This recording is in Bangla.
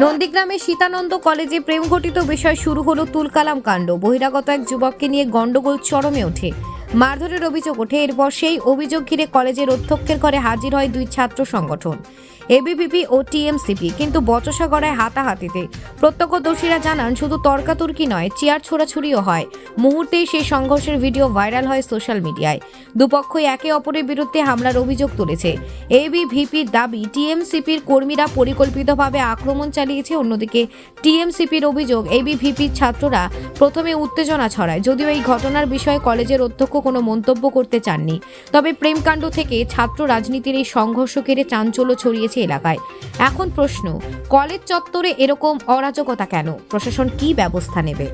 নন্দীগ্রামে সীতানন্দ কলেজে প্রেম ঘটিত বিষয় শুরু হলো তুলকালাম কাণ্ড। বহিরাগত এক যুবককে নিয়ে গন্ডগোল চরমে ওঠে, মারধরের অভিযোগ ওঠে। এরপর সেই অভিযোগ ঘিরে কলেজের অধ্যক্ষের ঘরে হাজির হয় দুই ছাত্র সংগঠন এবিভিপি ও টিএমসিপি, কিন্তু বচসা গড়ায় হাতাহাতিতে। প্রত্যক্ষদর্শীরা জানান, শুধু তর্কাতর্কি নয়, চেয়ার ছোড়াছুড়িও হয়। মুহূর্তেই সেই সংঘর্ষের ভিডিও ভাইরাল হয় সোশ্যাল মিডিয়ায়। দুপক্ষই একে অপরের বিরুদ্ধে হামলার অভিযোগ তুলেছে। এবিভিপির দাবি, টিএমসিপির কর্মীরা পরিকল্পিতভাবে আক্রমণ চালিয়েছে। অন্যদিকে টিএমসিপির অভিযোগ, এবিভিপির ছাত্ররা প্রথমে উত্তেজনা ছড়ায়। যদিও এই ঘটনার বিষয়ে কলেজের অধ্যক্ষ কোনো মন্তব্য করতে চাননি। তবে প্রেমকাণ্ড থেকে ছাত্র রাজনীতির এই সংঘর্ষ ঘিরে চাঞ্চল্য ছড়িয়েছে এলাকায়। এখন প্রশ্ন, কলেজ চত্বরে এরকম অরাজকতা কেন? প্রশাসন কী ব্যবস্থা নেবে?